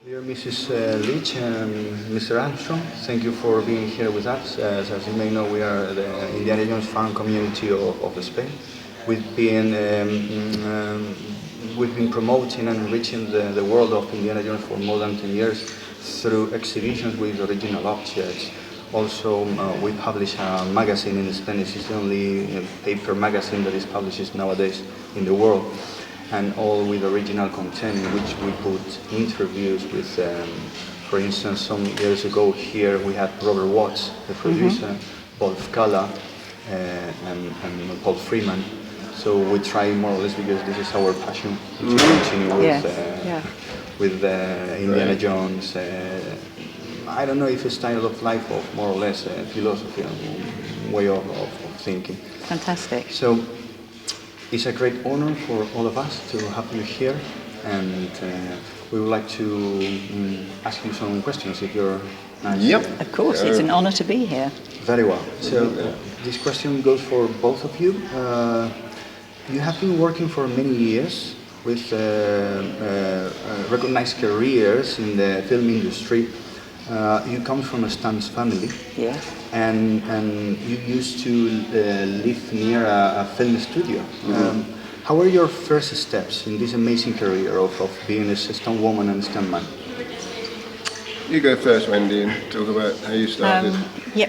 Dear Mrs. Leech and Mr. Armstrong, thank you for being here with us. As you may know, we are the Indiana Jones fan community of Spain. We've been promoting and enriching the world of Indiana Jones for more than 10 years through exhibitions with original objects. Also, we publish a magazine in Spanish. It's the only paper magazine that is published nowadays in the world, and all with original content in which we put interviews with, for instance, some years ago here we had Robert Watts, the producer, Wolf Kalla, and Paul Freeman. So we try more or less, because this is our passion, to continue with Indiana Jones. I don't know if a style of life or more or less a philosophy and way of thinking. Fantastic. So it's a great honor for all of us to have you here, and we would like to ask you some questions if you're nice. Yep, of course, it's an honor to be here. Very well. So this question goes for both of you. You have been working for many years with recognized careers in the film industry. You come from a stunts family, and you used to live near a film studio. How were your first steps in this amazing career of being a stunt woman and stuntman? You go first, Wendy, and talk about how you started.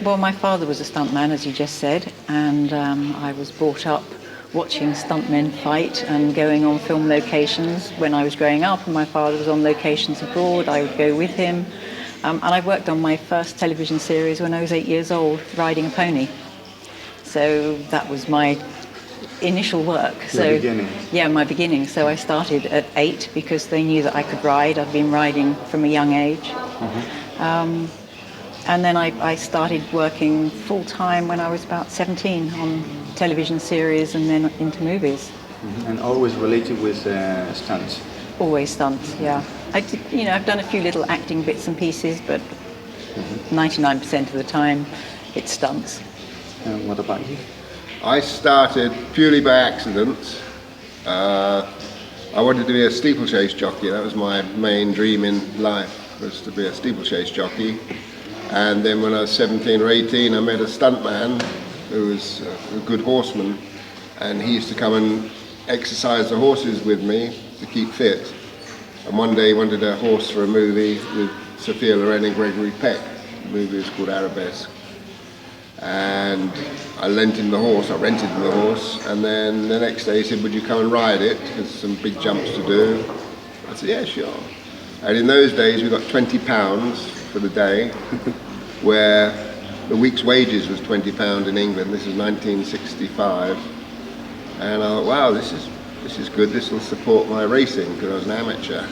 Well, my father was a stuntman, as you just said, and I was brought up watching stuntmen fight and going on film locations when I was growing up, and my father was on locations abroad. I would go with him. And I worked on my first television series when I was 8 years old, riding a pony. So that was my initial work. Beginning. Yeah, my beginning. So I started at 8 because they knew that I could ride. I've been riding from a young age. And then I started working full-time when I was about 17 on television series and then into movies. And always related with stunts? Always stunts, yeah. I've done a few little acting bits and pieces, but 99% of the time it's stunts. And what about you? I started purely by accident. I wanted to be a steeplechase jockey. That was my main dream in life, was to be a steeplechase jockey. And then when I was 17 or 18, I met a stuntman who was a good horseman, and he used to come and exercise the horses with me to keep fit. And one day he wanted a horse for a movie with Sophia Loren and Gregory Peck. The movie was called Arabesque. And I rented him the horse, and then the next day he said, would you come and ride it? There's some big jumps to do. I said, yeah, sure. And in those days we got £20 for the day, where the week's wages was £20 in England. This is 1965. And I thought, wow, this is good, this will support my racing, because I was an amateur.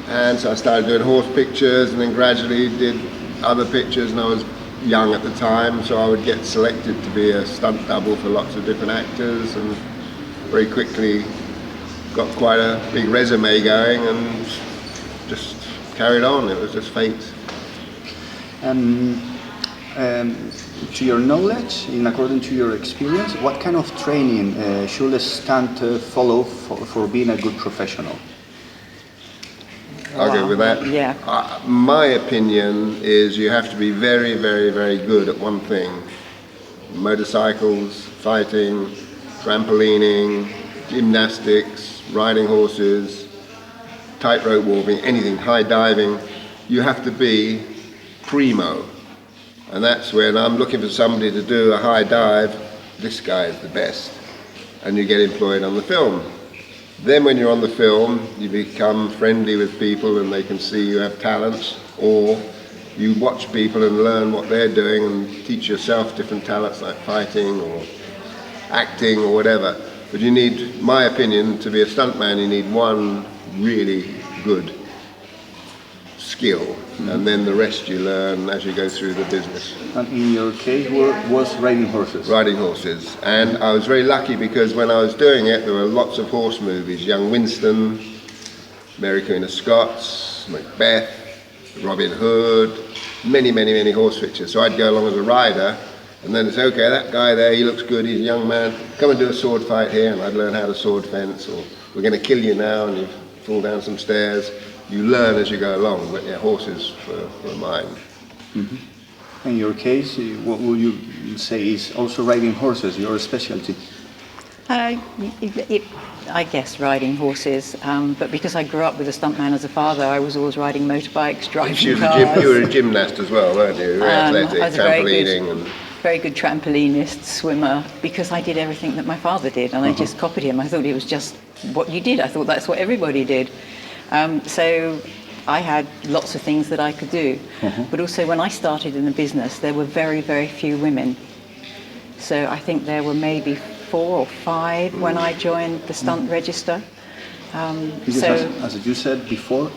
And so I started doing horse pictures, and then gradually did other pictures, and I was young at the time, so I would get selected to be a stunt double for lots of different actors, and very quickly got quite a big resume going and just carried on. It was just fate. To your knowledge, in according to your experience, what kind of training should a stunt follow for being a good professional? I'll go with that. Yeah. My opinion is you have to be very, very, very good at one thing. Motorcycles, fighting, trampolining, gymnastics, riding horses, tightrope walking, anything, high diving. You have to be primo. And that's when I'm looking for somebody to do a high dive, this guy is the best. And you get employed on the film. Then when you're on the film, you become friendly with people and they can see you have talents, or you watch people and learn what they're doing and teach yourself different talents like fighting or acting or whatever. But you need, my opinion, to be a stuntman, you need one really good skill, and then the rest you learn as you go through the business. And in your case, was riding horses? Riding horses. And I was very lucky because when I was doing it, there were lots of horse movies. Young Winston, Mary Queen of Scots, Macbeth, Robin Hood, many, many, many horse pictures. So I'd go along as a rider, and then it's, okay, that guy there, he looks good, he's a young man, come and do a sword fight here, and I'd learn how to sword fence, or we're going to kill you now, and you fall down some stairs. you learn as you go along, but yeah, horses were mine. In your case, what would you say is also riding horses, your specialty? I guess riding horses, but because I grew up with a stuntman as a father, I was always riding motorbikes, driving cars. You were a gymnast as well, weren't you? Very athletic, I was trampolining. very good trampolinist, swimmer, because I did everything that my father did, and I just copied him. I thought it was just what you did. I thought that's what everybody did. So I had lots of things that I could do. But also when I started in the business, there were very, very few women. So I think there were maybe 4 or 5 when I joined the stunt register. Because as you said before,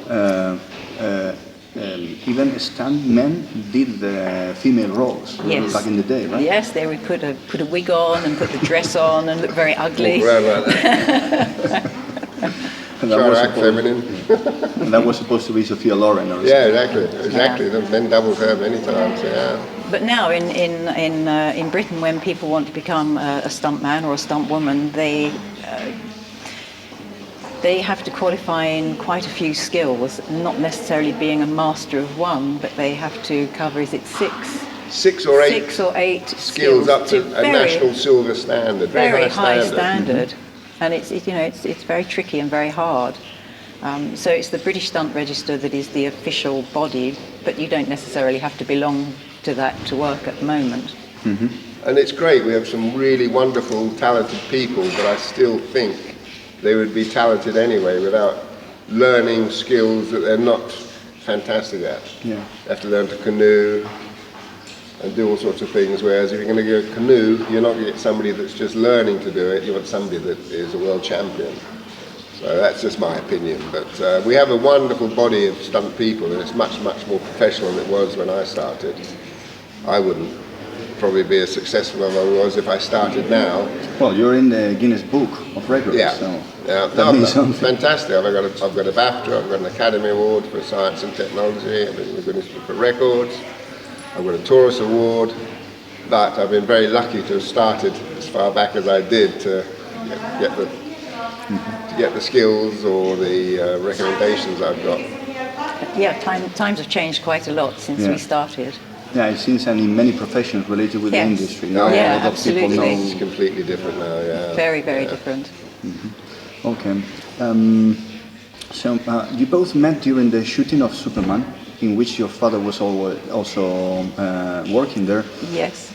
even stunt men did the female roles back in the day, right? Yes, they would put a wig on and put the dress on and look very ugly. Walk around like that. And Try to act feminine. And that was supposed to be Sophia Loren, or yeah, exactly. Yeah. The men doubled her many times. Yeah. But now in Britain, when people want to become a stuntman or a stunt woman, they have to qualify in quite a few skills. Not necessarily being a master of one, but they have to cover. Is it 6? 6 or 8. 6 or 8 skills up to a national silver standard. Very high standard. And it's very tricky and very hard. So it's the British Stunt Register that is the official body, but you don't necessarily have to belong to that to work at the moment. And it's great. We have some really wonderful, talented people, but I still think they would be talented anyway without learning skills that they're not fantastic at. Yeah. They have to learn to canoe and do all sorts of things, whereas if you're going to go canoe, you're not going to get somebody that's just learning to do it, you want somebody that is a world champion. So that's just my opinion, but we have a wonderful body of stunt people, and it's much, much more professional than it was when I started. I wouldn't probably be as successful as I was if I started now. Well, you're in the Guinness Book of Records, so that means something. Fantastic. I've got a BAFTA, I've got an Academy Award for Science and Technology, I've been in the Guinness Book of Records, I've got a Taurus Award, but I've been very lucky to have started as far back as I did to get the skills or the recommendations I've got. Yeah, times have changed quite a lot since we started. Yeah, it seems, and in many professions related with the industry. Now, yeah, a lot of people know. It's completely different now, yeah. Very, very different. Okay. So you both met during the shooting of Superman, in which your father was also working there. Yes.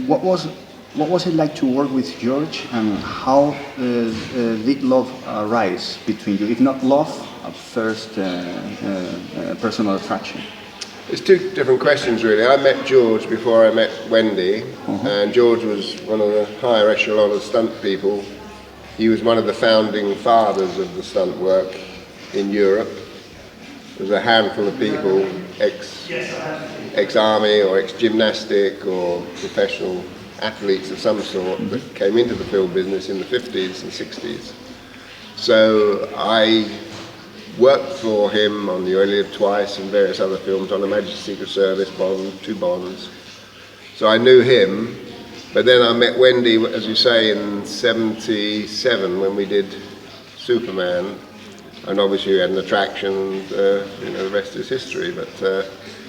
What was it like to work with George, and how did love arise between you? If not love, at first personal attraction. There's 2 different questions really. I met George before I met Wendy, and George was one of the higher echelon of stunt people. He was one of the founding fathers of the stunt work in Europe. There was a handful of people, ex-army or ex-gymnastic or professional athletes of some sort that came into the film business in the 50s and 60s. So I worked for him on You Only Live Twice and various other films, on the Majesty's Secret Service, Bond, 2 Bonds. So I knew him, but then I met Wendy, as you say, in 77 when we did Superman, and obviously we had an attraction, and the rest is history. But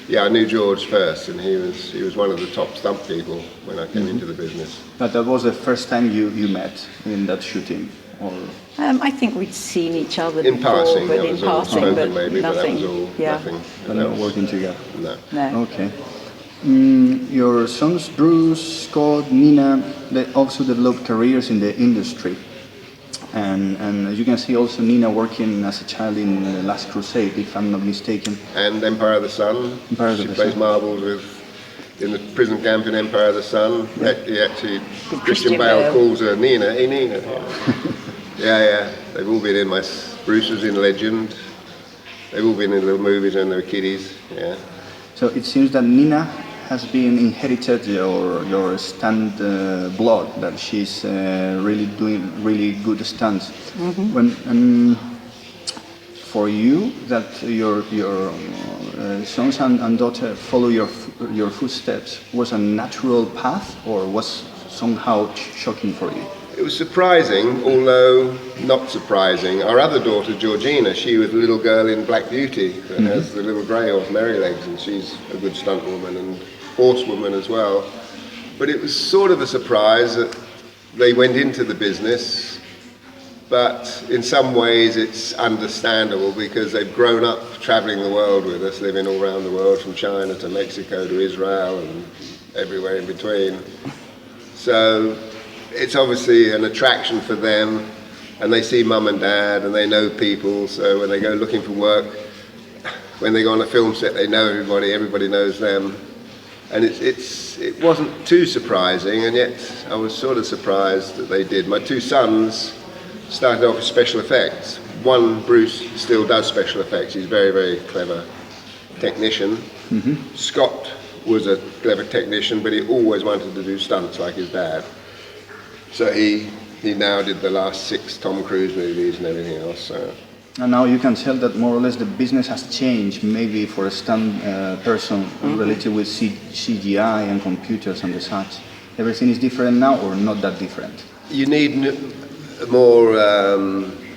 yeah, I knew George first, and he was one of the top stunt people when I came into the business. But that was the first time you met in that shooting? Or? I think we'd seen each other in before, passing, but in passing, but maybe, nothing. But that was all, nothing. But not working together? No. Okay. Your sons, Bruce, Scott, Nina, they also developed careers in the industry. And as you can see, also Nina working as a child in The Last Crusade, if I'm not mistaken. And Empire of the Sun. She plays marbles in the prison camp in Empire of the Sun. Yeah. Christian Bale calls her Nina. Hey, Nina. Yeah. They've all been in Bruce was in Legend. They've all been in little movies when they were kiddies. Yeah. So it seems that Nina has been inherited your stunt blood, that she's really doing really good stunts. When for you, that your sons and daughter follow your footsteps, was a natural path, or was somehow shocking for you? It was surprising, although not surprising. Our other daughter, Georgina, she was the little girl in Black Beauty that has the little grey horse, Merrylegs, and she's a good stunt woman and horsewoman as well. But it was sort of a surprise that they went into the business, but in some ways it's understandable because they've grown up travelling the world with us, living all around the world, from China to Mexico to Israel and everywhere in between. So it's obviously an attraction for them, and they see mum and dad and they know people, so when they go looking for work, when they go on a film set, they know everybody knows them. And it wasn't too surprising, and yet I was sort of surprised that they did. My two sons started off with special effects. One, Bruce, still does special effects. He's a very, very clever technician. Scott was a clever technician, but he always wanted to do stunts like his dad. So he now did the last 6 Tom Cruise movies and everything else. So. And now you can tell that more or less the business has changed, maybe for a stunt person related with CGI and computers and the such. Everything is different now, or not that different? You need more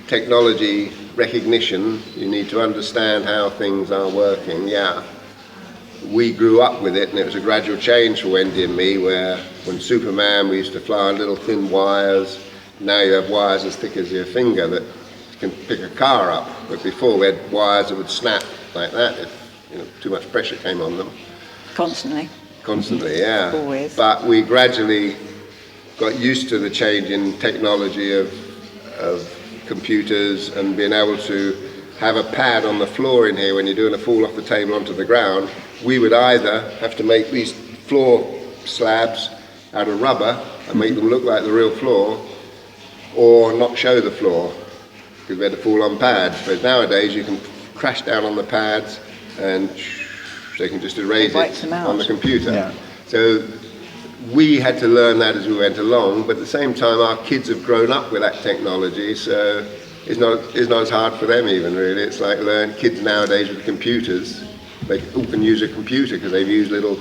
technology recognition. You need to understand how things are working. Yeah, we grew up with it, and it was a gradual change for Wendy and me, where when Superman we used to fly on little thin wires. Now you have wires as thick as your finger that can pick a car up, but before we had wires that would snap like that if too much pressure came on them. Constantly, yeah. Always. But we gradually got used to the change in technology of computers and being able to have a pad on the floor in here when you're doing a fall off the table onto the ground. We would either have to make these floor slabs out of rubber and make them look like the real floor, or not show the floor, because we had to fall on pads. But nowadays you can crash down on the pads and they can just erase it on the computer. Yeah. So we had to learn that as we went along, but at the same time our kids have grown up with that technology, so it's not as hard for them even, really. It's like kids nowadays with computers, they all can use a computer because they've used little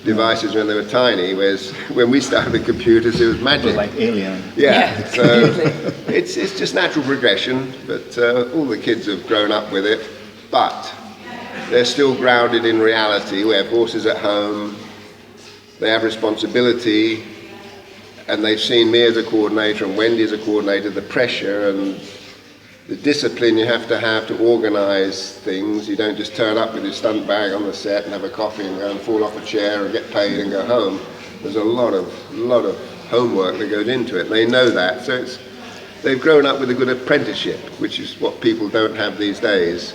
devices when they were tiny, whereas when we started with computers it was magic. It was like Alien. Yeah, so it's just natural progression, but all the kids have grown up with it, but they're still grounded in reality. We have horses at home, they have responsibility, and they've seen me as a coordinator and Wendy as a coordinator, the pressure and the discipline you have to organise things. You don't just turn up with your stunt bag on the set and have a coffee and go and fall off a chair and get paid and go home. There's a lot of homework that goes into it. They know that, so they've grown up with a good apprenticeship, which is what people don't have these days.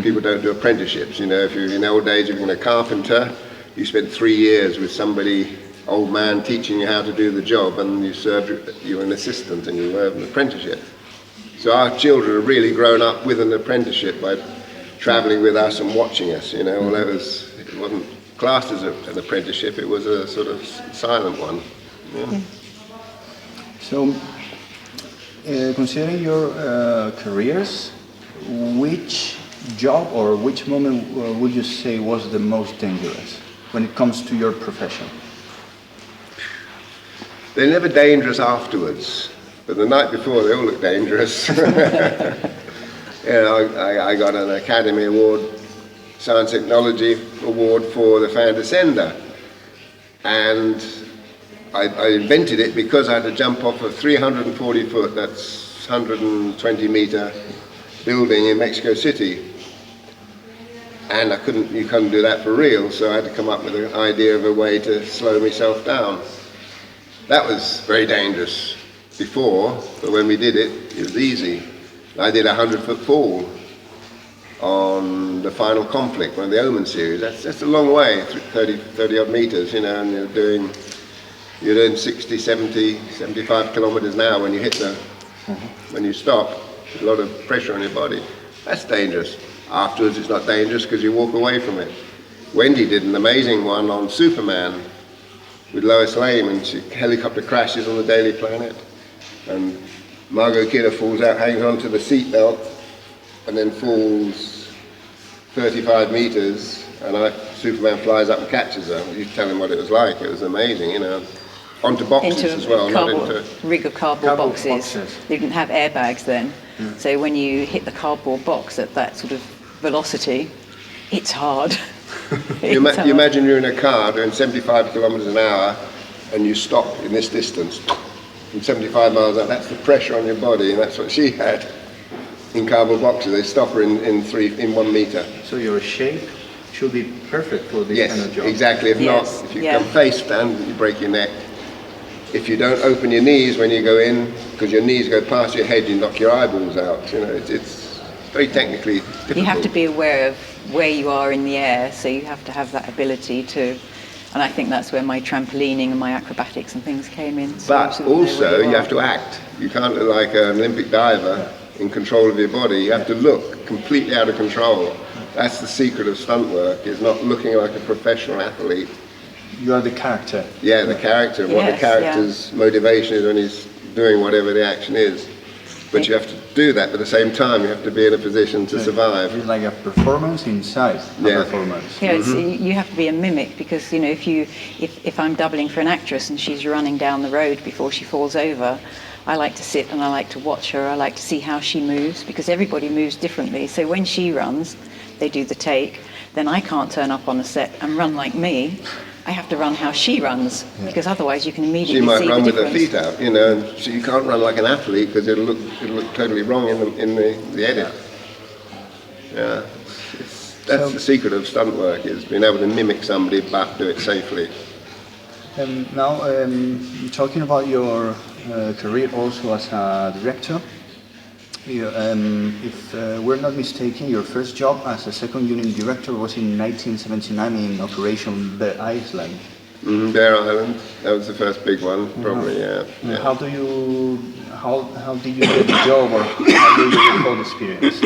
People don't do apprenticeships. If you're in the old days, if you're a carpenter, you spent 3 years with somebody, old man, teaching you how to do the job, and you're an assistant and you have an apprenticeship. So our children have really grown up with an apprenticeship by travelling with us and watching us, although it wasn't classed as an apprenticeship, it was a sort of silent one. Yeah. So, considering your careers, which job or which moment would you say was the most dangerous when it comes to your profession? They're never dangerous afterwards, but the night before they all look dangerous. I got an Academy Award, Science Technology Award for the fan descender, and I invented it because I had to jump off a 340 foot, that's 120 meter building in Mexico City, and you couldn't do that for real, so I had to come up with an idea of a way to slow myself down. That was very dangerous before, but when we did it, it was easy. I did a 100-foot fall on the Final Conflict, one of the Omen series. That's a long way, 30 odd meters, and you're doing 60, 70, 75 kilometers an hour when you when you stop. There's a lot of pressure on your body. That's dangerous. Afterwards, it's not dangerous because you walk away from it. Wendy did an amazing one on Superman with Lois Lane, and helicopter crashes on the Daily Planet, and Margot Kidder falls out, hangs onto the seatbelt, and then falls 35 meters, and Superman flies up and catches her. You tell him what it was like. It was amazing, onto boxes into as well, not cardboard, into... rig of cardboard boxes. They didn't have airbags then. So when you hit the cardboard box at that sort of velocity, it's hard. You imagine you're in a car doing 75 kilometres an hour and you stop in this distance from 75 miles an hour. That's the pressure on your body, and that's what she had in cardboard boxes. They stop her in 1 metre. So your shape should be perfect for this Yes, kind of job. exactly. If not, if you come face down, you break your neck. If you don't open your knees when you go in, because your knees go past your head, you knock your eyeballs out. You know, it's very technically difficult. You have to be aware of where you are in the air, so you have to have that ability to, and I think that's where my trampolining and my acrobatics and things came in. So But also, you have to act. You can't look like an Olympic diver in control of your body. You have to look completely out of control. That's the secret of stunt work, is not looking like a professional athlete. You are the character. Yeah, the character, and what the character's motivation is when he's doing whatever the action is. But you have to do that, but at the same time you have to be in a position to survive. It's like a performance inside a performance. Yeah, you have to be a mimic, because you know, if I'm doubling for an actress and she's running down the road before she falls over, I like to sit and I like to watch her. I like to see how she moves, because everybody moves differently. So when she runs, they do the take, then I can't turn up on the set and run like me. I have to run how she runs, because otherwise you can immediately see the difference. She might run with her feet out, you know, so you can't run like an athlete, because it'll look totally wrong in the edit. Yeah, that's the secret of stunt work, is being able to mimic somebody but do it safely. Now, talking about your career also as a director, if we're not mistaken, your first job as a second unit director was in 1979 in Operation Bear Island. Bear Island, that was the first big one, probably, yeah. How did you get the job, or how do you recall the experience?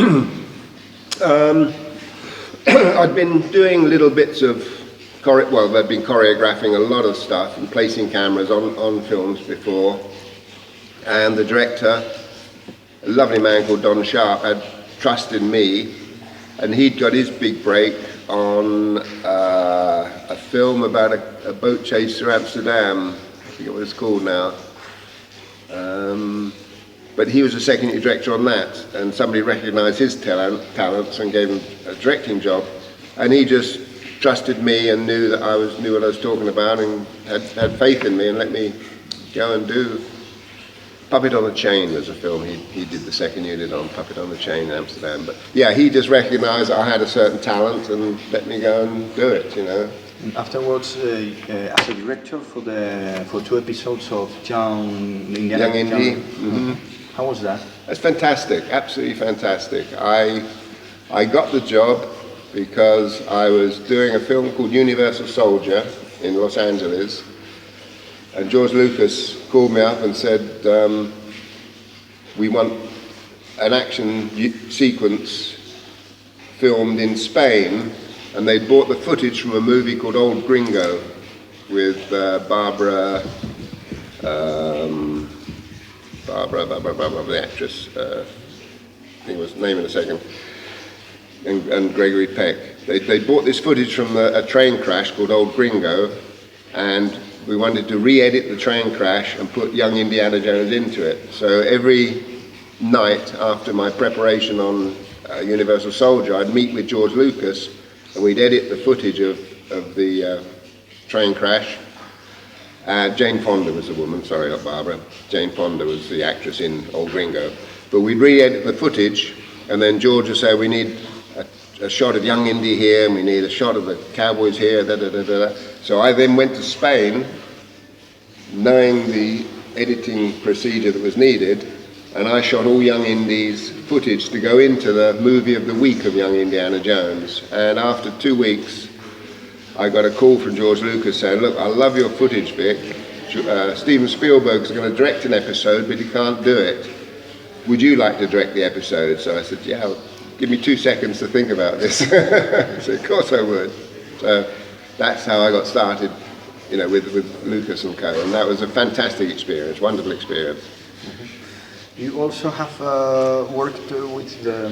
I'd been doing little bits of, they'd been choreographing a lot of stuff and placing cameras on films before, and the director, a lovely man called Don Sharp, had trusted me, and he'd got his big break on a film about a boat chase through Amsterdam. I forget what it's called now. But he was a second year director on that, and somebody recognised his talents and gave him a directing job, and he just trusted me and knew that I knew what I was talking about, and had faith in me and let me go and do. Puppet on the Chain was a film he did the second unit on, Puppet on the Chain in Amsterdam. But yeah, he just recognised I had a certain talent and let me go and do it, you know. And afterwards, as a director for 2 episodes of Young Indy. How was that? That's fantastic, absolutely fantastic. I got the job because I was doing a film called Universal Soldier in Los Angeles. And George Lucas called me up and said, we want an action sequence filmed in Spain, and they bought the footage from a movie called Old Gringo with Barbara, the actress, I think it was name in a second, and Gregory Peck. They bought this footage from a train crash called Old Gringo, and we wanted to re-edit the train crash and put young Indiana Jones into it. So every night after my preparation on Universal Soldier, I'd meet with George Lucas and we'd edit the footage of the train crash. Jane Fonda was the woman, sorry, not Barbara. Jane Fonda was the actress in Old Gringo. But we'd re-edit the footage, and then George would say, we need a shot of young Indy here, and we need a shot of the cowboys here, da-da-da-da-da. So I then went to Spain, knowing the editing procedure that was needed, and I shot all young Indy's footage to go into the movie of the week of young Indiana Jones. And after 2 weeks, I got a call from George Lucas saying, look, I love your footage, Vic. Steven Spielberg's going to direct an episode, but he can't do it. Would you like to direct the episode? So I said, yeah, give me 2 seconds to think about this. He said, of course I would. So that's how I got started, you know, with Lucas and co. And that was a fantastic experience, wonderful experience. You also have worked with the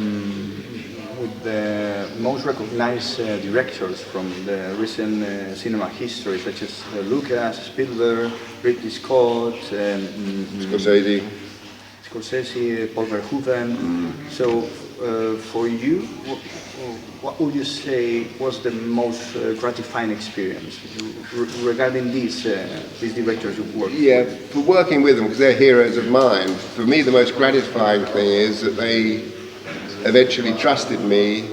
with the most recognized directors from the recent cinema history, such as Lucas, Spielberg, Ridley Scott, Scorsese, Paul Verhoeven. So, for you, what would you say was the most gratifying experience regarding these directors you've worked with? Yeah, for working with them, because they're heroes of mine, for me the most gratifying thing is that they eventually trusted me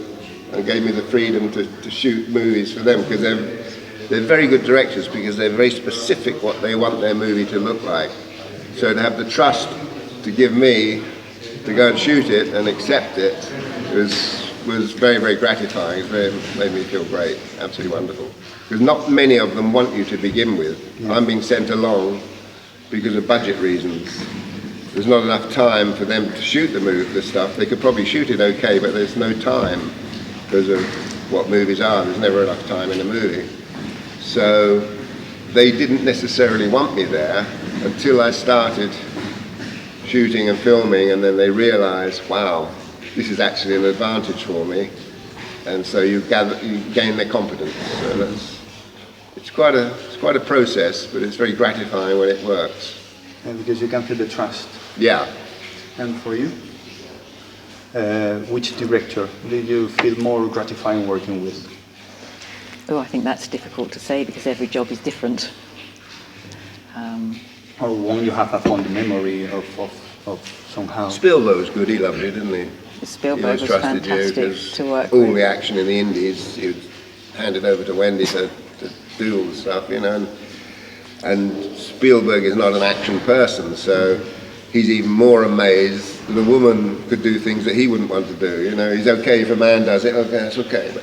and gave me the freedom to shoot movies for them, because they're very good directors, because they're very specific what they want their movie to look like. So to have the trust to give me to go and shoot it and accept it was very, very gratifying. It made me feel great, absolutely wonderful. Because not many of them want you to begin with. Yeah. I'm being sent along because of budget reasons. There's not enough time for them to shoot the stuff. They could probably shoot it okay, but there's no time because of what movies are. There's never enough time in a movie. So they didn't necessarily want me there until I started shooting and filming, and then they realized, wow, this is actually an advantage for me. And so you gain their confidence. So it's quite a process, but it's very gratifying when it works. And because you can feel the trust. Yeah. And for you, which director did you feel more gratifying working with? Oh, I think that's difficult to say because every job is different. Or one you have a fond memory of somehow? Spielberg was good. He loved it, didn't he? Spielberg was fantastic to work all with. All the action in the Indies, he would hand it over to Wendy to do all the stuff, you know. And Spielberg is not an action person, so he's even more amazed that a woman could do things that he wouldn't want to do. You know, he's okay if a man does it, okay, that's okay.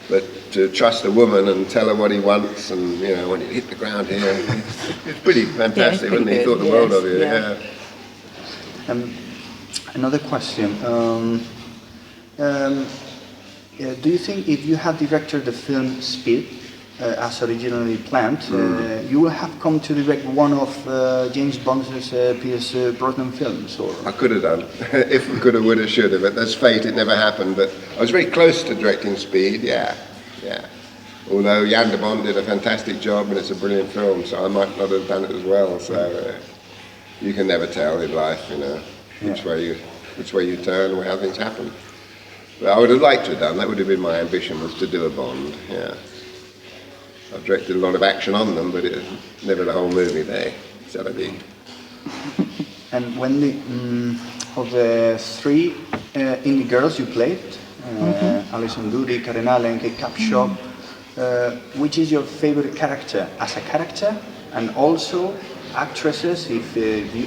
But to trust a woman and tell her what he wants, and you know, when you hit the ground here, it's pretty fantastic, wasn't he? He thought the world of it. Yeah. Another question. Do you think if you had directed the film Speed as originally planned, you would have come to direct one of James Bond's Pierce Brosnan films? Or? I could have done. If we could have, would have, should have. But that's fate, it never happened. But I was very close to directing Speed, yeah. Although Jan de Bont did a fantastic job and it's a brilliant film, so I might not have done it as well. So you can never tell in life, you know, which way you turn and how things happen. But I would have liked to have done. That would have been my ambition, was to do a Bond. Yeah. I've directed a lot of action on them, but it never the whole movie. And Wendy, of the three indie girls you played, Alison Doody, Karen Allen, Kate Capshaw, which is your favorite character as a character, and also actresses? If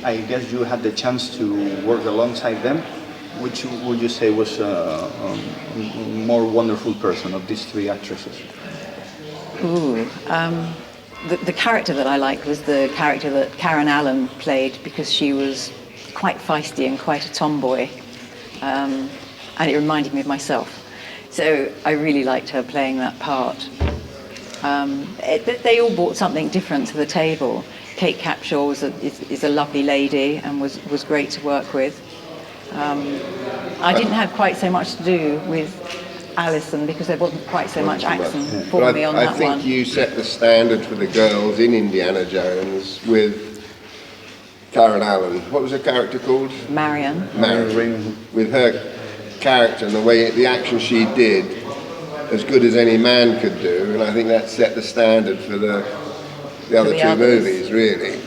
I guess you had the chance to work alongside them, which would you say was a more wonderful person of these three actresses? The character that I liked was the character that Karen Allen played, because she was quite feisty and quite a tomboy, and it reminded me of myself. So I really liked her playing that part. They all brought something different to the table. Kate Capshaw is a lovely lady and was great to work with. I didn't have quite so much to do with Alison because there wasn't quite so much action for me on that one. I think you set the standard for the girls in Indiana Jones with Karen Allen. What was her character called? Marion. With her character and the action she did, as good as any man could do, and I think that set the standard for the other two movies, really.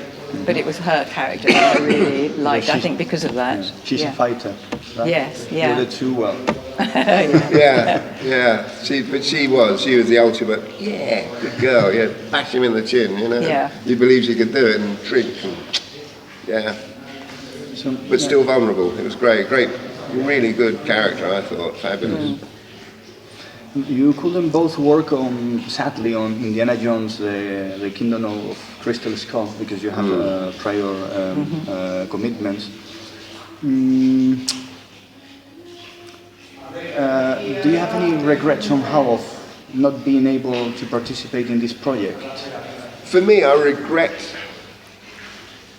But it was her character that I really liked, I think, because of that. She's a fighter. Right? Yes, yeah. You did too well. Yeah. She was the ultimate, good girl. Bash him in the chin, you know. Yeah. You believe she could do it and drink. But still vulnerable. It was great, really good character, I thought. Fabulous. You couldn't both work sadly on Indiana Jones, the Kingdom of Crystal Skull, because you have prior commitments. Do you have any regrets somehow of not being able to participate in this project? For me, I regret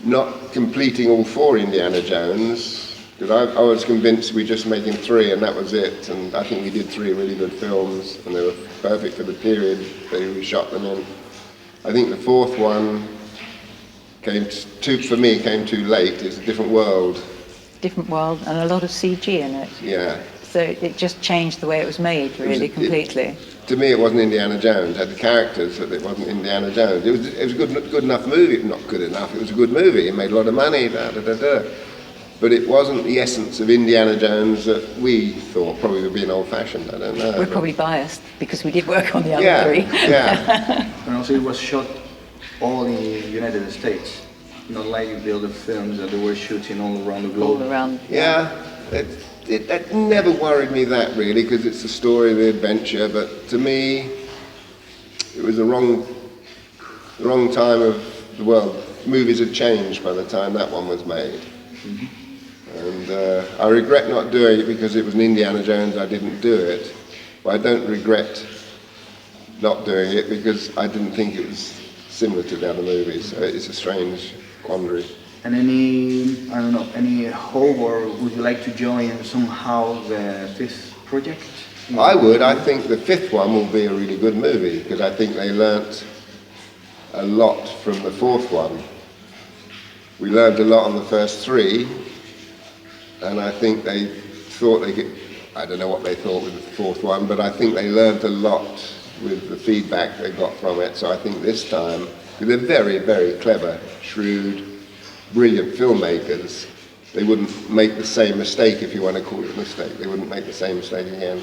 not completing all 4 Indiana Jones, Because I was convinced we were just making 3 and that was it, and I think we did 3 really good films and they were perfect for the period that we shot them in. I think the 4th one came too late. It's a different world. Different world and a lot of CG in it. Yeah. So it just changed the way it was made, really, completely. To me, it wasn't Indiana Jones. It had the characters, but it wasn't Indiana Jones. It was a good enough movie. Not good enough. It was a good movie. It made a lot of money. But it wasn't the essence of Indiana Jones that we thought. Probably we're being old-fashioned. I don't know. We're probably biased because we did work on the other 3. Yeah. And also, it was shot all in the United States, not like the other films that they were shooting all around the globe. All around. Yeah. That never worried me that really, because it's the story of the adventure. But to me, it was the wrong time of the world. Movies had changed by the time that one was made. Mm-hmm. And I regret not doing it because it was an Indiana Jones. I didn't do it. But I don't regret not doing it because I didn't think it was similar to the other movies. So it's a strange quandary. And any hope, or would you like to join somehow the 5th project? I would. I think the 5th one will be a really good movie because I think they learnt a lot from the 4th one. We learned a lot on the first 3, and I think they thought they could, I don't know what they thought with the 4th one, but I think they learnt a lot with the feedback they got from it. So I think this time, they're very, very clever, shrewd, brilliant filmmakers. They wouldn't make the same mistake, if you want to call it a mistake. They wouldn't make the same mistake again.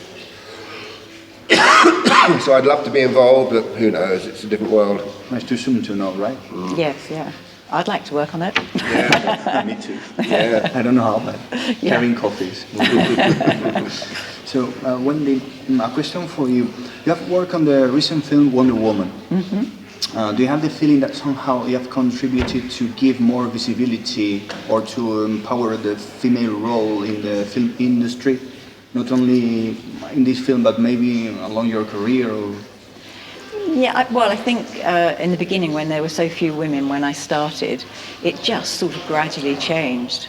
So I'd love to be involved, but who knows, it's a different world. It's too soon to know, right? Yes, yeah. I'd like to work on it. Yeah, me too. Yeah. I don't know how, but having coffees. So, Wendy, a question for you. You have worked on the recent film Wonder Woman. Mm-hmm. Do you have the feeling that somehow you have contributed to give more visibility or to empower the female role in the film industry, not only in this film but maybe along your career? Or? Yeah, I think in the beginning when there were so few women when I started, it just sort of gradually changed.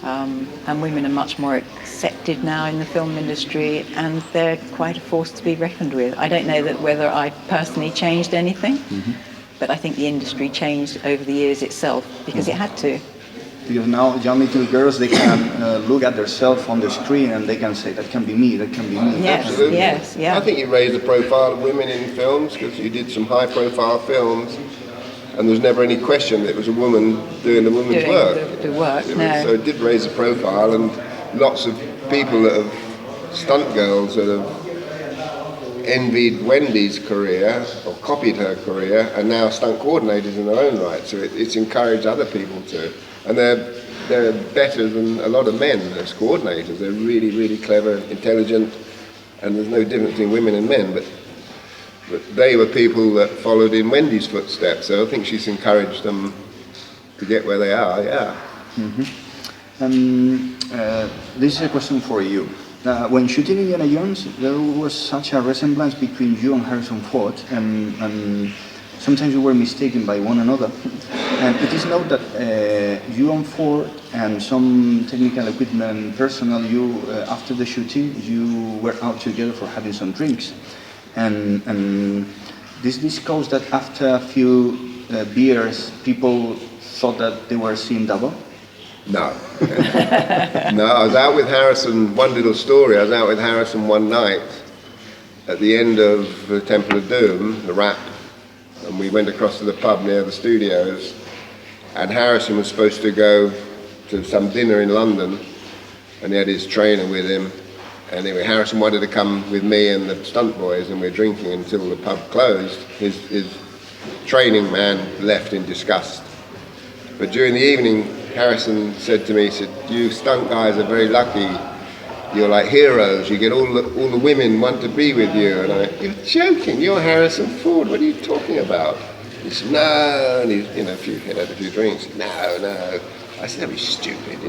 And women are much more accepted now in the film industry, and they're quite a force to be reckoned with. I don't know that whether I personally changed anything, but I think the industry changed over the years itself because it had to. Because now young little girls, they can look at themselves on the screen and they can say, that can be me, that can be me. Yes, Absolutely. yes, yeah. I think you raised the profile of women in films because you did some high-profile films. And there was never any question that it was a woman doing the woman's work. The work, So it did raise the profile, and lots of people that have, stunt girls that have envied Wendy's career or copied her career are now stunt coordinators in their own right. So it's encouraged other people to. And they're better than a lot of men as coordinators. They're really, really clever, intelligent, and there's no difference between women and men. But they were people that followed in Wendy's footsteps, so I think she's encouraged them to get where they are, yeah. Mm-hmm. This is a question for you. When shooting Indiana Jones, there was such a resemblance between you and Harrison Ford, and sometimes you were mistaken by one another. And it is known that you and Ford and some technical equipment personnel, after the shooting, you were out together for having some drinks. And this caused that after a few beers, people thought that they were seeing double? No. No, I was out with Harrison, one little story, I was out with Harrison one night at the end of the Temple of Doom, the rap, and we went across to the pub near the studios, and Harrison was supposed to go to some dinner in London, and he had his trainer with him. Anyway, Harrison wanted to come with me and the stunt boys, and we were drinking until the pub closed. His training man left in disgust. But during the evening, Harrison said to me, he said, "You stunt guys are very lucky. You're like heroes. You get all the women want to be with you." And I, "You're joking. You're Harrison Ford. What are you talking about?" He said, "No." And he, had a few drinks. No. I said, "Don't be stupid,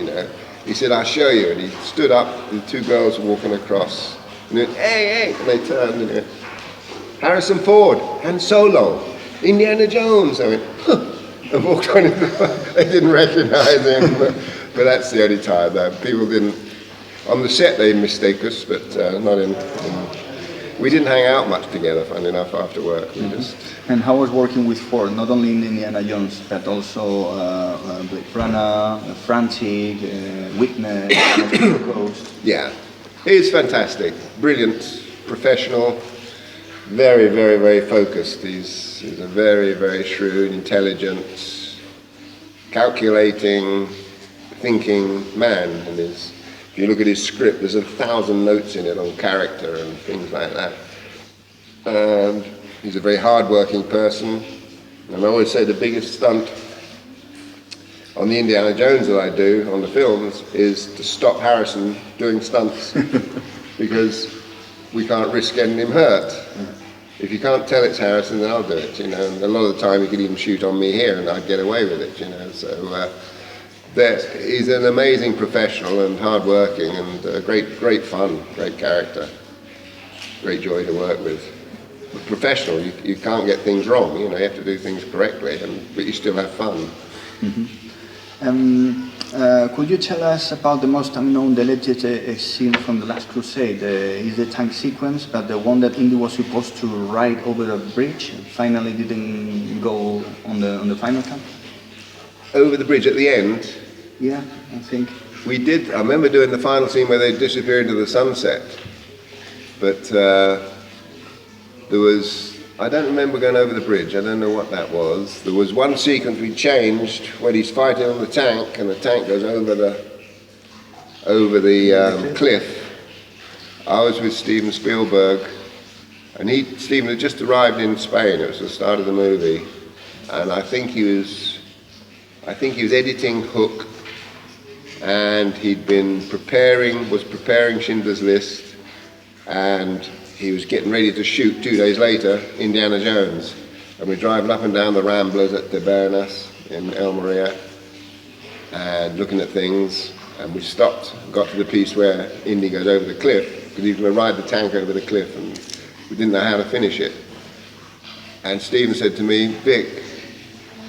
He said, "I'll show you." And he stood up, and two girls were walking across. And he went, "Hey," and they turned, and he went, "Harrison Ford, Han Solo, Indiana Jones." I went, "Huh," and walked on. They didn't recognize him. But that's the only time that people didn't. On the set they mistake us, but not in. We didn't hang out much together, funny enough, after work. We just. And how was working with Ford, not only in Indiana Jones, but also Blade Runner, Frantic, Witness, Ghost? Yeah, he's fantastic, brilliant, professional, very, very, very focused. He's a very, very shrewd, intelligent, calculating, thinking man. And if you look at his script, there's 1,000 notes in it on character and things like that. And he's a very hard-working person. And I always say the biggest stunt on the Indiana Jones that I do on the films is to stop Harrison doing stunts because we can't risk getting him hurt. If you can't tell it's Harrison, then I'll do it, you know. And a lot of the time he could even shoot on me here and I'd get away with it, you know. So he's an amazing professional and hard-working and great fun, great character, great joy to work with. But professional, you can't get things wrong, you know. You have to do things correctly, but you still have fun. Could you tell us about the most unknown deleted scene from The Last Crusade? Is the tank sequence, but the one that Indy was supposed to ride over a bridge and finally didn't go on the final cut? Over the bridge at the end? Yeah, I think. We did. I remember doing the final scene where they disappear into the sunset, but there was. I don't remember going over the bridge. I don't know what that was. There was one sequence we changed when he's fighting on the tank, and the tank goes over the cliff. I was with Steven Spielberg, and Steven had just arrived in Spain. It was the start of the movie, and I think he was editing Hook, and he'd been preparing Schindler's List, and he was getting ready to shoot 2 days later Indiana Jones, and we're driving up and down the Ramblers at De Bernas in El Maria and looking at things, and we stopped, got to the piece where Indy goes over the cliff because he was going to ride the tank over the cliff, and we didn't know how to finish it. And Stephen said to me, "Vic,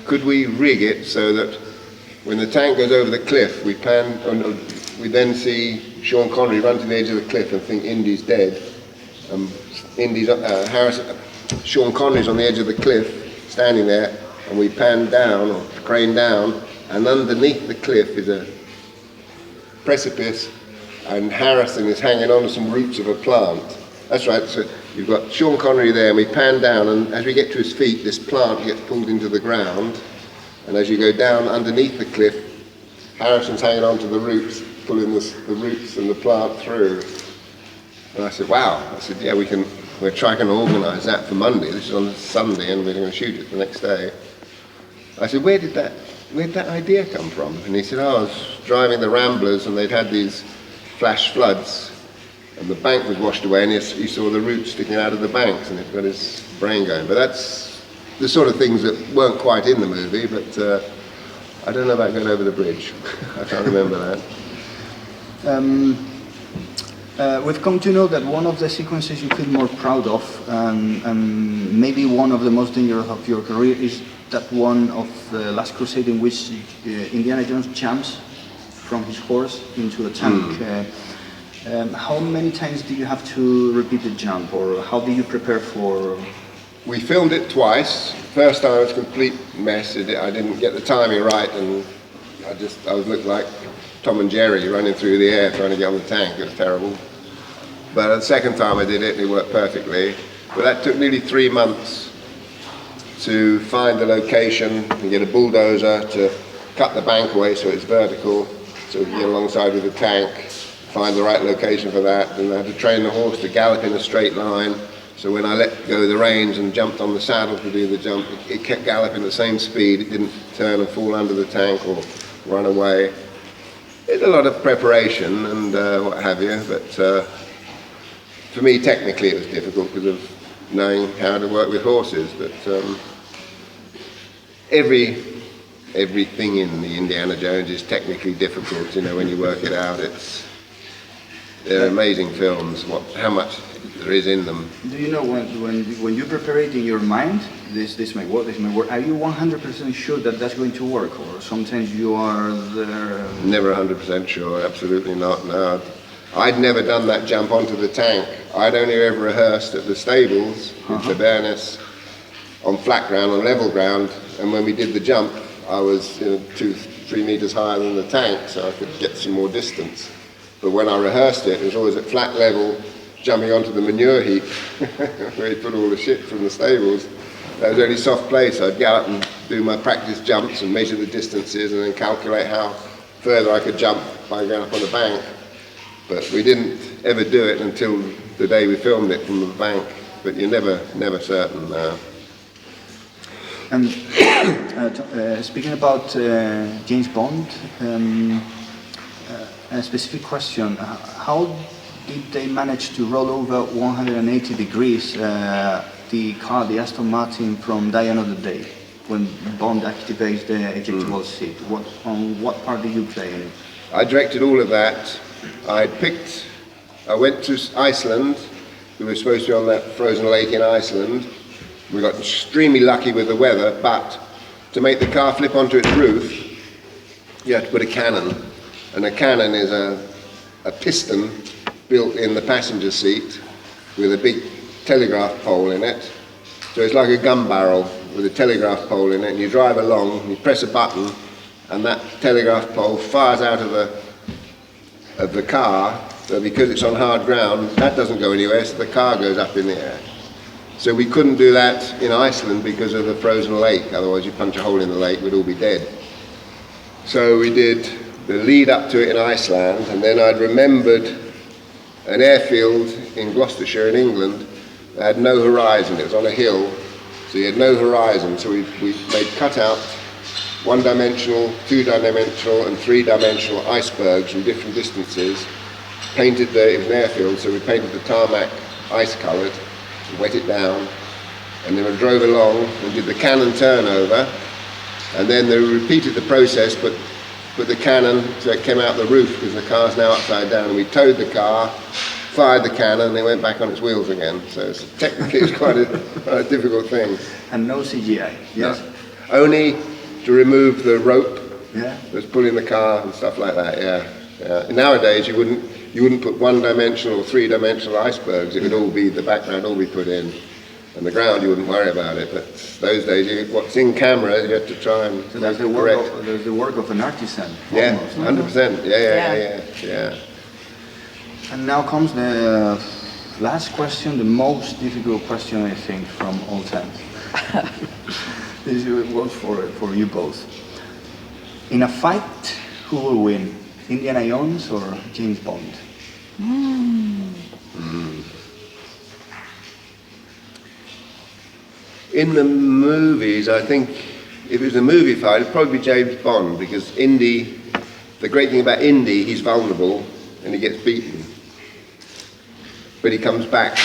could we rig it so that when the tank goes over the cliff, we then see Sean Connery run to the edge of the cliff and think Indy's dead. Sean Connery's on the edge of the cliff, standing there, and we pan down or crane down, and underneath the cliff is a precipice, and Harrison is hanging on to some roots of a plant." That's right. So you've got Sean Connery there, and we pan down, and as we get to his feet, this plant gets pulled into the ground, and as you go down underneath the cliff, Harrison's hanging on to the roots, pulling the roots and the plant through. And I said, "Wow." I said, "Yeah, we're trying to organise that for Monday. This is on Sunday, and we're going to shoot it the next day." I said, where did that idea come from?" And he said, "Oh, I was driving the Ramblers, and they'd had these flash floods, and the bank was washed away, and he saw the roots sticking out of the banks, and it got his brain going." But that's the sort of things that weren't quite in the movie, but I don't know about going over the bridge. I can't remember that. We've come to know that one of the sequences you feel more proud of, and maybe one of the most dangerous of your career, is that one of The Last Crusade in which Indiana Jones jumps from his horse into a tank. How many times do you have to repeat the jump, or how do you prepare for? We filmed it twice. First time it was a complete mess. I didn't get the timing right, and I looked like Tom and Jerry running through the air trying to get on the tank. It was terrible. But the second time I did it, and it worked perfectly. But that took nearly 3 months to find the location and get a bulldozer to cut the bank away so it's vertical, so we can get alongside with the tank, find the right location for that. And I had to train the horse to gallop in a straight line, so when I let go the reins and jumped on the saddle to do the jump, it kept galloping at the same speed. It didn't turn and fall under the tank or run away. It's a lot of preparation and what have you, but for me technically it was difficult because of knowing how to work with horses. But everything in the Indiana Jones is technically difficult, you know, when you work it out. They're amazing films, how much there is in them. Do you know when you prepare it in your mind, this may work, this may work, are you 100% sure that that's going to work, or sometimes you are there? Never 100% sure, absolutely not, no. I'd never done that jump onto the tank. I'd only ever rehearsed at the stables with the Baroness on flat ground, on level ground, and when we did the jump, I was 2-3 meters higher than the tank, so I could get some more distance. But when I rehearsed it, it was always at flat level, jumping onto the manure heap, where you put all the shit from the stables. That was the only soft place. I'd get up and do my practice jumps and measure the distances and then calculate how further I could jump by going up on the bank. But we didn't ever do it until the day we filmed it from the bank. But you're never certain now. And speaking about James Bond, a specific question: how did they manage to roll over 180 degrees the car, the Aston Martin, from Die Another Day, when Bond activates the ejectable seat? On what part did you play in it? I directed all of that. I went to Iceland. We were supposed to be on that frozen lake in Iceland. We got extremely lucky with the weather, but to make the car flip onto its roof, you have to put a cannon. And a cannon is a piston built in the passenger seat with a big telegraph pole in it. So it's like a gun barrel with a telegraph pole in it, and you drive along, you press a button, and that telegraph pole fires out of the car. So because it's on hard ground, that doesn't go anywhere, so the car goes up in the air. So we couldn't do that in Iceland because of the frozen lake, otherwise you punch a hole in the lake, we'd all be dead. So we did the lead up to it in Iceland, and then I'd remembered an airfield in Gloucestershire in England that had no horizon. It was on a hill, so you had no horizon. So we made cut-out one-dimensional, two-dimensional and three-dimensional icebergs from different distances. Painted it was an airfield, so we painted the tarmac ice-coloured, wet it down, and then we drove along and did the cannon turnover, and then they repeated the process, but the cannon, so it came out the roof because the car's now upside down, and we towed the car, fired the cannon, and it went back on its wheels again. So technically it's quite a difficult thing. And no CGI, yes? No. Only to remove the rope that's pulling the car and stuff like that, yeah. Nowadays you wouldn't put one-dimensional or three-dimensional icebergs. It would all be, the background all be put in. And the ground, you wouldn't worry about it, but those days, what's in camera, you have to try and so there's the work of an artisan. Yeah, almost, 100%. Yeah. And now comes the last question, the most difficult question, I think, from all time. This was for you both. In a fight, who will win, Indiana Jones or James Bond? In the movies, I think if it was a movie fight, it'd probably be James Bond, because Indy, the great thing about Indy, he's vulnerable and he gets beaten. But he comes back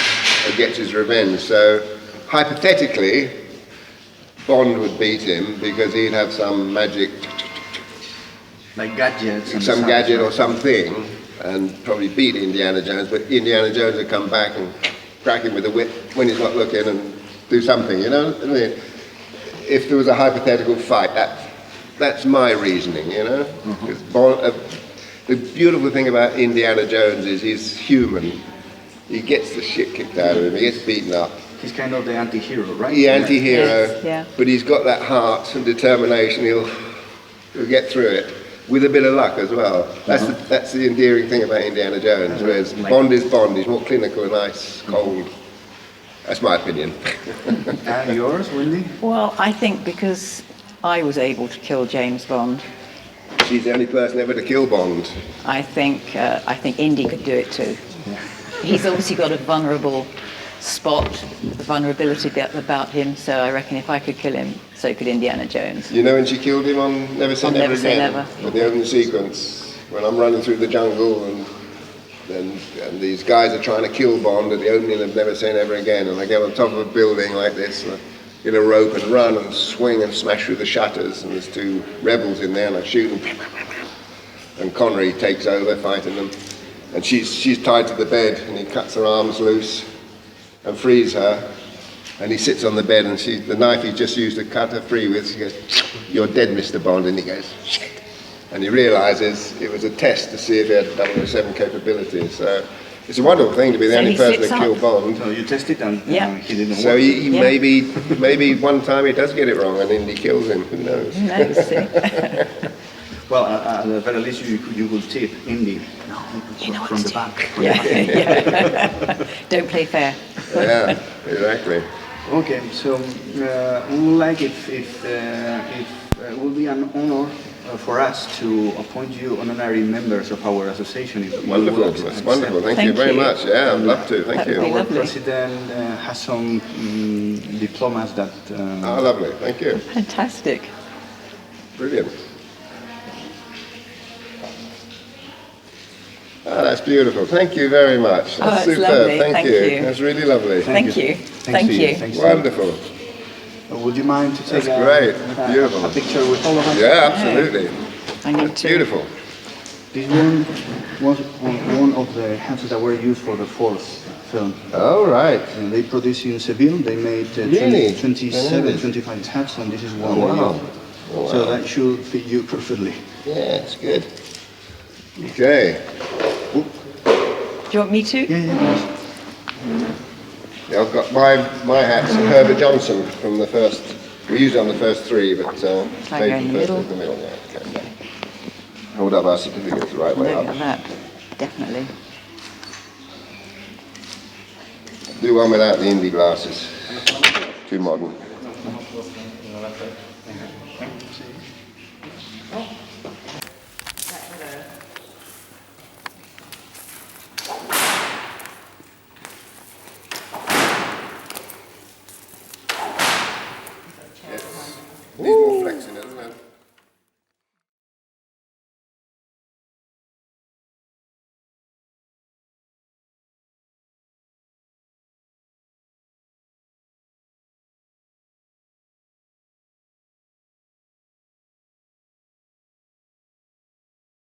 and gets his revenge. So hypothetically, Bond would beat him because he'd have some magic, like gadgets, some gadget or something, and probably beat Indiana Jones. But Indiana Jones would come back and crack him with a whip when he's not looking and do something, you know? I mean, if there was a hypothetical fight, that's my reasoning, you know? The beautiful thing about Indiana Jones is he's human. He gets the shit kicked out of him, he gets beaten up. He's kind of the anti-hero, right? The anti-hero, yes, yeah. But he's got that heart and determination, he'll get through it. With a bit of luck as well. That's the endearing thing about Indiana Jones, whereas Bond is Bond, he's more clinical and ice cold. That's my opinion. And yours, Wendy? Well, I think because I was able to kill James Bond, She's the only person ever to kill Bond. I think Indy could do it too. Yeah. He's obviously got a vulnerable spot, the vulnerability about him, so I reckon if I could kill him, so could Indiana Jones. You know when she killed him on Never Say Never Say Again? Never. With the opening sequence, when I'm running through the jungle and these guys are trying to kill Bond at the opening of Never Say Never Again, and I get on top of a building like this, get a rope and run and swing and smash through the shutters, and there's two rebels in there and I shoot them, and Connery takes over fighting them. and she's tied to the bed, and he cuts her arms loose and frees her, and he sits on the bed, and the knife he just used to cut her free with, she goes, "You're dead, Mr. Bond," and he goes, "Shit." And he realises it was a test to see if he had 007 capabilities. So it's a wonderful thing to be the only person to kill Bond. So you tested and he didn't So work. he maybe one time he does get it wrong and Indy kills him. Who knows? Who knows? Well, at the very least, you will tip Indy from the back. Yeah. Don't play fair. Yeah, exactly. Okay, so we would like if it would be an honor for us to appoint you honorary members of our association. If Wonderful, that's wonderful. Thank you very much. Yeah, I'd love to. Thank you. Our president has some diplomas that. Oh, lovely. Thank you. Fantastic. Brilliant. Oh, that's beautiful. Thank you very much. That's it's superb. lovely. Thank you. That's really lovely. Thank you. Thank you. Thanks. Wonderful. Would you mind to take That's great. Beautiful. a picture with all of us? Yeah, absolutely. I need to. Beautiful. This one was one of the hats that were used for the fourth film. All right. And they produced in Seville. They made Really? 27, 25 hats, and this is one. Oh, wow. Oh, wow. So that should fit you perfectly. Yeah, it's good. Okay. Do you want me to? Yeah. Yeah, I've got my hat's Herbert Johnson from the first. We used it on the first three, but I go in the middle. the middle. Yeah, okay. Hold up our certificates the right way Look up. at that. Definitely. Do one without the Indy glasses. Too modern.